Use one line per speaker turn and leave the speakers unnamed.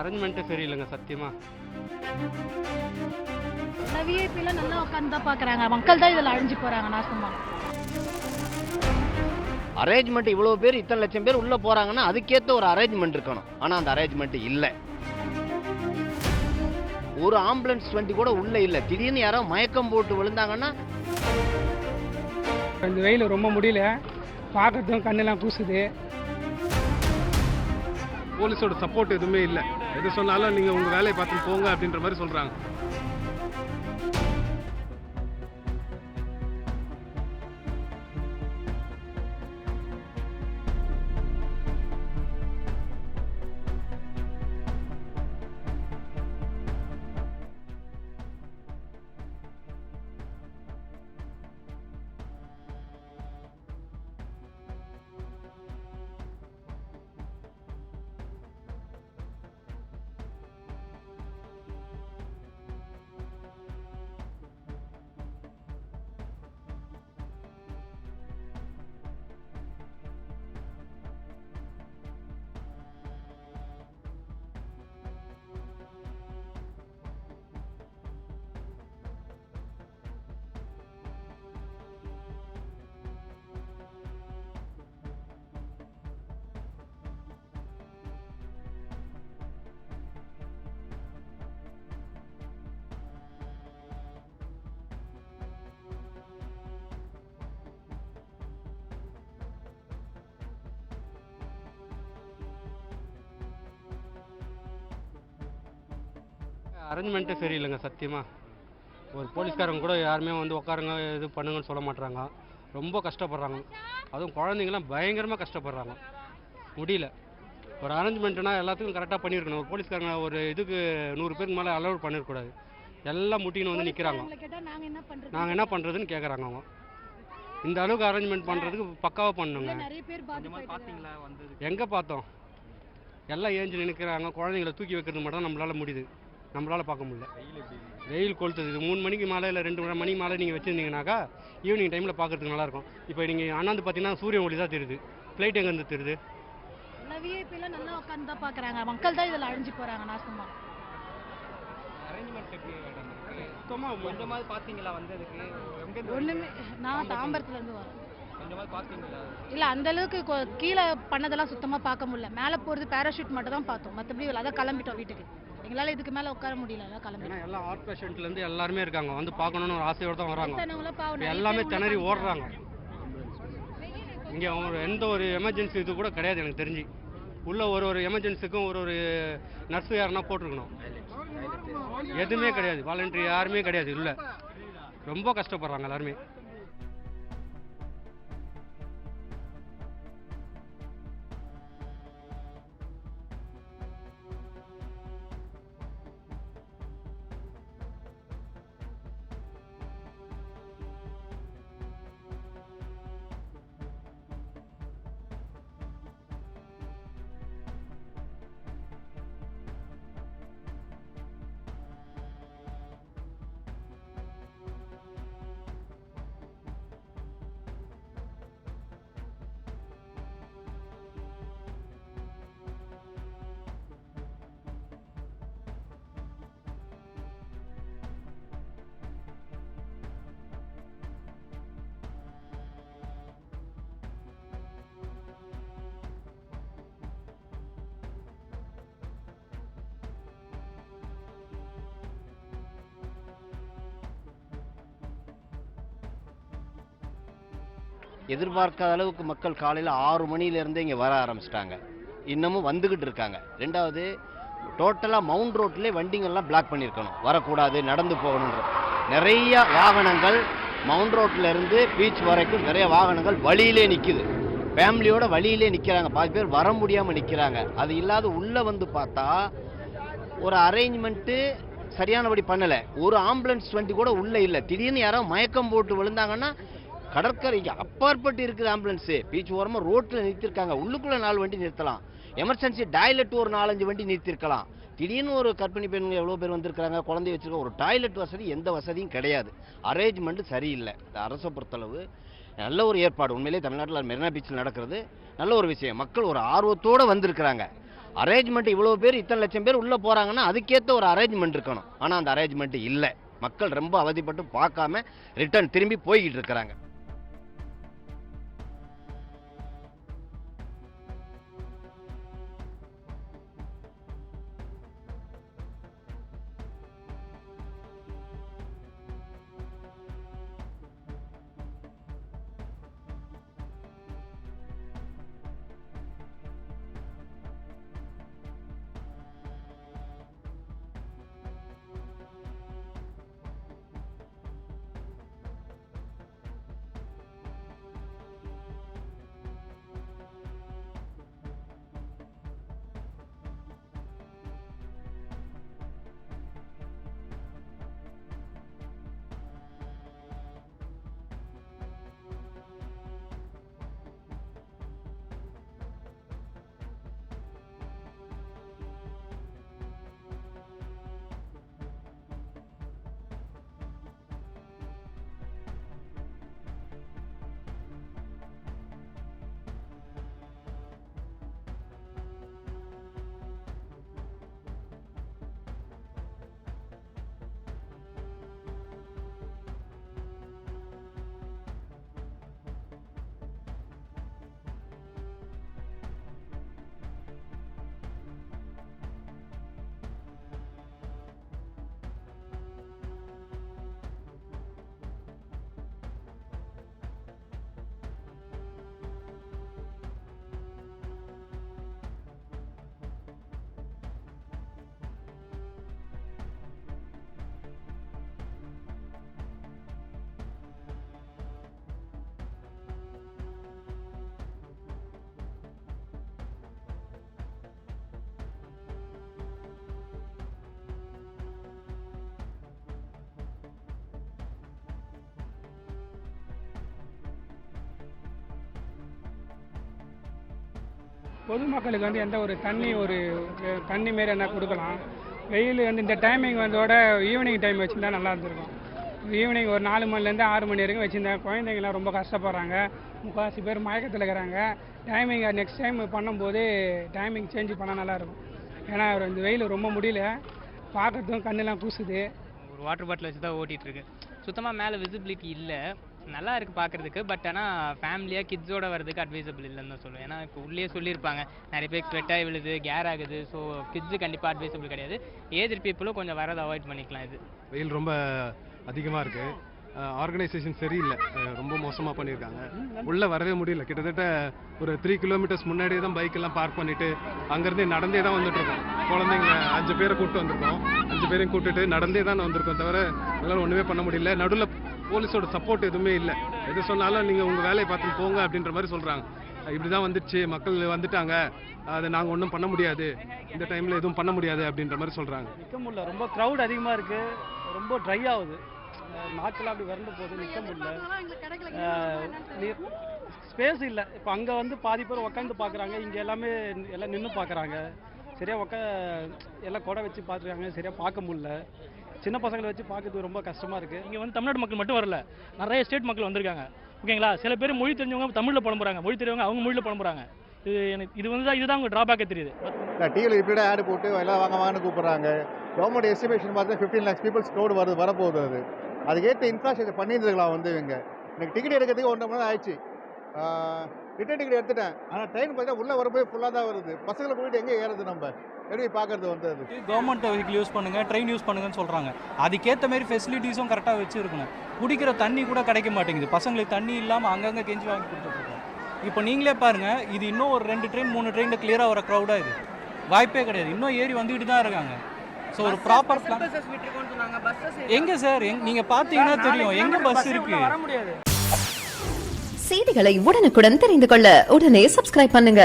அரேஞ்ச்மெண்ட்டே சரியில்லைங்க சத்தியமா.
விஐபிலாம் நல்லா உட்காந்து தான் பார்க்குறாங்க, மக்கள் தான் இதில் அழிஞ்சு போகிறாங்க நாசமா.
அரேஞ்ச்மெண்ட் இவ்வளோ பேர் இத்தனை லட்சம் பேர் உள்ளே போகிறாங்கன்னா அதுக்கேற்ற ஒரு அரேஞ்ச்மெண்ட் இருக்கணும். ஆனால் அந்த அரேஞ்ச்மெண்ட் இல்லை. ஒரு ஆம்புலன்ஸ் வண்டி கூட உள்ளே இல்லை. திடீர்னு யாரோ மயக்கம் போட்டு விழுந்தாங்கன்னா
இந்த வெயில் ரொம்ப முடியல, பார்க்கறதும் கண்ணெல்லாம் கூசுது.
போலீஸோட சப்போர்ட் எதுவுமே இல்லை. எது சொன்னாலும் நீங்கள் உங்கள் வேலையை பார்த்து போங்க அப்படின்ற மாதிரி சொல்கிறாங்க.
அரேஞ்ச்மெண்ட்டே சரியில்லைங்க சத்தியமா. ஒரு போலீஸ்காரங்க கூட யாருமே வந்து உட்காருங்க இது பண்ணுங்கன்னு சொல்ல மாட்டாங்க. ரொம்ப கஷ்டப்படுறாங்க. அதுவும் குழந்தைங்களாம் பயங்கரமாக கஷ்டப்படுறாங்க. முடியல. ஒரு அரேஞ்ச்மெண்ட்னா எல்லாத்துக்கும் கரெக்டாக பண்ணியிருக்கணும். ஒரு போலீஸ்காரங்க ஒரு இதுக்கு 100 பேருக்கு மேலே அலோட் பண்ணிடக்கூடாது. எல்லாம் முட்டின்னு வந்து நிற்கிறாங்க. நாங்கள் என்ன பண்ணுறதுன்னு கேட்குறாங்க அவங்க. இந்த அளவுக்கு அரேஞ்ச்மெண்ட் பண்ணுறதுக்கு பக்காவாக பண்ணுங்க. எங்கே பார்த்தோம், எல்லாம் ஏஞ்சி நிற்கிறாங்க. குழந்தைங்களை தூக்கி வைக்கிறது மட்டும் தான் நம்மளால் முடியுது. நம்மளால் பார்க்க முடியல. வெயில் கொளுத்துது. இது 3 மணிக்கு மேலே இல்லை 2 மணிக்கு மேலே நீங்கள் வச்சுருந்தீங்கன்னாக்கா ஈவினிங் டைமில் பார்க்குறதுக்கு நல்லாயிருக்கும். இப்போ நீங்கள் அண்ணாந்து பார்த்தீங்கன்னா சூரியன் ஒளி தான் தெரியுது. ஃப்ளைட் எங்கேருந்து தெரியுது?
விஐபிலாம் நல்லா உட்காந்து தான் பார்க்குறாங்க, மக்கள் தான் இதில் அழிஞ்சு போகிறாங்க நாசமா.
சுத்தமாக இந்த மாதிரி பார்த்தீங்களா? வந்ததுக்கு
ஒன்றுமே நான் தாம்பரத்துலேருந்து வரேன்.
கொஞ்சமாக பார்த்தீங்களா?
இல்லை அந்த அளவுக்கு கீழே பண்ணதெல்லாம் சுத்தமாக பார்க்க முடியல. மேலே போகிறது பேராஷூட் மட்டும் தான் பார்த்தோம், மற்றபடி அதான் கிளம்பிட்டோம் வீட்டுக்கு. எங்களால் இதுக்கு மேலே உட்கார முடியல, அதான் கிளம்பிட்டோம்.
ஏன்னா எல்லாம் ஹார்ட் பேஷண்ட்லேருந்து எல்லாருமே இருக்காங்க. வந்து பார்க்கணுன்னு ஒரு ஆசையோடு தான் வராங்க.
பாவம்
எல்லாமே திணறி ஓடுறாங்க. இங்கே எந்த ஒரு எமர்ஜென்சி இது கூட கிடையாது எனக்கு தெரிஞ்சு. உள்ள ஒரு எமர்ஜென்சிக்கும் ஒரு நர்ஸு யாருன்னா போட்டிருக்கணும். எதுவுமே கிடையாது. வாலண்டரி யாருமே கிடையாது. இல்லை, ரொம்ப கஷ்டப்படுறாங்க எல்லாருமே.
எதிர்பார்க்காத அளவுக்கு மக்கள் காலையில் 6 மணிலேருந்தே இங்கே வர ஆரம்பிச்சிட்டாங்க. இன்னமும் வந்துக்கிட்டு இருக்காங்க. ரெண்டாவது, டோட்டலாக மவுண்ட் ரோட்லேயே வண்டிங்கள்லாம் பிளாக் பண்ணியிருக்கணும், வரக்கூடாது, நடந்து போகணுன்ற. நிறைய வாகனங்கள் மவுண்ட் ரோட்லேருந்து பீச் வரைக்கும் நிறைய வாகனங்கள் வழியிலே நிற்குது. ஃபேமிலியோட வழியிலே நிற்கிறாங்க. பாதி பேர் வர முடியாமல் நிற்கிறாங்க. அது இல்லாத உள்ளே வந்து பார்த்தா ஒரு அரேஞ்ச்மெண்ட்டு சரியானபடி பண்ணலை. ஒரு ஆம்புலன்ஸ் வண்டி கூட உள்ளே இல்லை. திடீர்னு யாரோ மயக்கம் போட்டு விழுந்தாங்கன்னா கடற்கரைக்கு அப்பாற்பட்டு இருக்குது ஆம்புலன்ஸு. பீச் ஓரமாக ரோட்டில் நிறுத்திருக்காங்க. உள்ளுக்குள்ளே 4 வண்டி நிறுத்தலாம். எமர்ஜென்சி டாய்லெட் ஒரு 4-5 வண்டி நிறுத்திருக்கலாம். திடீர்னு ஒரு கர்ப்பிணி பெண்கள் எவ்வளோ பேர் வந்திருக்கிறாங்க, குழந்தைய வச்சுருக்க. ஒரு டாய்லெட் வசதி எந்த வசதியும் கிடையாது. அரேஞ்ச்மெண்ட் சரியில்லை. இந்த அரசை பொறுத்தளவு நல்ல ஒரு ஏற்பாடு. உண்மையிலே தமிழ்நாட்டில் மெரினா பீச்சில் நடக்கிறது நல்ல ஒரு விஷயம். மக்கள் ஒரு ஆர்வத்தோடு வந்திருக்கிறாங்க. அரேஞ்ச்மெண்ட் இவ்வளோ பேர் இத்தனை லட்சம் பேர் உள்ளே போகிறாங்கன்னா அதுக்கேற்ற ஒரு அரேஞ்ச்மெண்ட் இருக்கணும். ஆனால் அந்த அரேஞ்ச்மெண்ட் இல்லை. மக்கள் ரொம்ப அவதிப்பட்டு பார்க்காம ரிட்டர்ன் திரும்பி போய்கிட்டு இருக்கிறாங்க.
பொதுமக்களுக்கு வந்து எந்த ஒரு தண்ணி மாரி என்ன கொடுக்கலாம். வெயில் வந்து இந்த டைமிங் வந்தோட ஈவினிங் டைம் வச்சுருந்தா நல்லா இருந்திருக்கும். ஈவினிங் ஒரு 4 மணிலேருந்து 6 மணி வரைக்கும் வச்சுருந்தா குழந்தைங்களாம் ரொம்ப கஷ்டப்படுறாங்க. முக்கால்வாசி பேர் மயக்கத்தில் இருக்கிறாங்க. டைமிங் நெக்ஸ்ட் டைம் பண்ணும்போது டைமிங் சேஞ்ச் பண்ணால் நல்லாயிருக்கும். ஏன்னா இந்த வெயில் ரொம்ப முடியல, பார்க்கறதுக்கும் கண்ணெல்லாம் கூசுது.
ஒரு வாட்டர் பாட்டில் வச்சு தான் ஓட்டிகிட்ருக்கு. சுத்தமாக மேலே விசிபிலிட்டி இல்லை. நல்லா இருக்குது பார்க்குறதுக்கு. பட் ஆனால் ஃபேமிலியாக கிட்ஸோட வரதுக்கு அட்வைசபிள் இல்லைன்னு தான் சொல்லுவேன். ஏன்னா இப்போ உள்ளே சொல்லியிருப்பாங்க நிறைய பேர் ஸ்வெட்டாக விழுது, கேர் ஆகுது. ஸோ கிட்ஸு கண்டிப்பாக அட்வைசபிள் கிடையாது. ஏஜ் பீப்புளும் கொஞ்சம் வரதை அவாய்ட் பண்ணிக்கலாம். இது
வெயில் ரொம்ப அதிகமாக இருக்குது. ஆர்கனைசேஷன் சரியில்லை, ரொம்ப மோசமாக பண்ணியிருக்காங்க. உள்ளே வரவே முடியல. கிட்டத்தட்ட ஒரு 3 கிலோமீட்டர்ஸ் முன்னாடியே தான் பைக்கெல்லாம் பார்க் பண்ணிவிட்டு அங்கேருந்தே நடந்தே தான் வந்துட்டுருக்கோம். குழந்தைங்க 5 பேரை கூப்பிட்டு வந்திருக்கோம். 5 பேரையும் கூப்பிட்டுட்டு நடந்தே தான் வந்திருக்கோம். தவிர எங்களால் ஒன்றுமே பண்ண முடியல. நடுவில் போலீஸோட சப்போர்ட் எதுவுமே இல்லை. எது சொன்னாலும் நீங்கள் உங்கள் வேலையை பார்த்து போங்க அப்படின்ற மாதிரி சொல்கிறாங்க. இப்படி தான் வந்துடுச்சு, மக்கள் வந்துட்டாங்க, அதை நாங்கள் ஒன்றும் பண்ண முடியாது, இந்த டைமில் எதுவும் பண்ண முடியாது அப்படின்ற மாதிரி சொல்கிறாங்க.
நிற்க முடியல. ரொம்ப க்ரௌட் அதிகமாக இருக்குது. ரொம்ப ட்ரை ஆகுது. நாக்கெல்லாம் அப்படி வறண்டு போகுது. நிற்க முடியல. ஸ்பேஸ் இல்லை. இப்போ அங்கே வந்து பாதி பேர் உட்காந்து பார்க்குறாங்க. இங்கே எல்லாமே எல்லாம் நின்று பார்க்குறாங்க. சரியாக எல்லாம் கொடை வச்சு பார்த்துருக்காங்க. சரியாக பார்க்க முடியல. சின்ன பசங்களை வச்சு பார்க்கறது ரொம்ப கஷ்டமாக இருக்குது.
இங்கே வந்து தமிழ்நாடு மக்கள் மட்டும் வரல, நிறைய ஸ்டேட் மக்கள் வந்திருக்காங்க. ஓகேங்களா? சில பேர் மொழி தெரிஞ்சவங்க தமிழில் புலம்புறாங்க, மொழி தெரிஞ்சவங்க அவங்க மொழியில் புலம்புறாங்க. இதுதான் உங்க டிராபேக்கே தெரியுது.
டிவியில் இப்படியே ஆடு போட்டு எல்லாம் வாங்கன்னு கூப்பிட்றாங்க. கவர்மெண்ட் எஸ்டிமேஷன் பார்த்து 15 lakhs பீப்புள்ஸ் க்ரௌடு வரப்போகுது. அதுக்கேற்ற இன்ஃப்ராஸ்ட்ரக்சர் பண்ணியிருந்துக்கலாம். வந்து இவங்க எனக்கு டிக்கெட் எடுக்கிறதுக்கு 1.5 மணி நேரம் ஆயிடுச்சு. ரிட்டர்ன் டிக்கெட் எடுத்துட்டேன். ஆனால் ட்ரெயின் பார்த்தா உள்ளே வரும்போது ஃபுல்லாக தான் வருது. பசங்களை போயிட்டு எங்கே ஏறது? நம்ம எப்படி பார்க்கறது? வந்து அது
கவர்மெண்ட் வெஹிக்கிள் யூஸ் பண்ணுங்கள், ட்ரெயின் யூஸ் பண்ணுங்கன்னு சொல்கிறாங்க. அதுக்கேற்ற மாதிரி ஃபெசிலிட்டிஸும் கரெக்டாக வச்சுருக்கணும். குடிக்கிற தண்ணி கூட கிடைக்க மாட்டேங்குது. பசங்களுக்கு தண்ணி இல்லாமல் அங்கங்கே கெஞ்சி வாங்கி கொடுத்துட்ருக்கோம். இப்போ நீங்களே பாருங்கள், இது இன்னும் ஒரு 2 ட்ரெயின் 3 ட்ரெயினில் கிளியராக வர க்ரௌடாக இது வாய்ப்பே கிடையாது. இன்னும் ஏறி வந்துக்கிட்டு தான் இருக்காங்க. ஸோ ஒரு ப்ராப்பர் பிளான் எங்கே சார்? நீங்கள் பார்த்தீங்கன்னா தெரியும் எங்கே பஸ் இருக்குது. வர முடியாது.
செய்திகளை உடனுக்குடன் தெரிந்து கொள்ள உடனே சப்ஸ்கிரைப் பண்ணுங்க.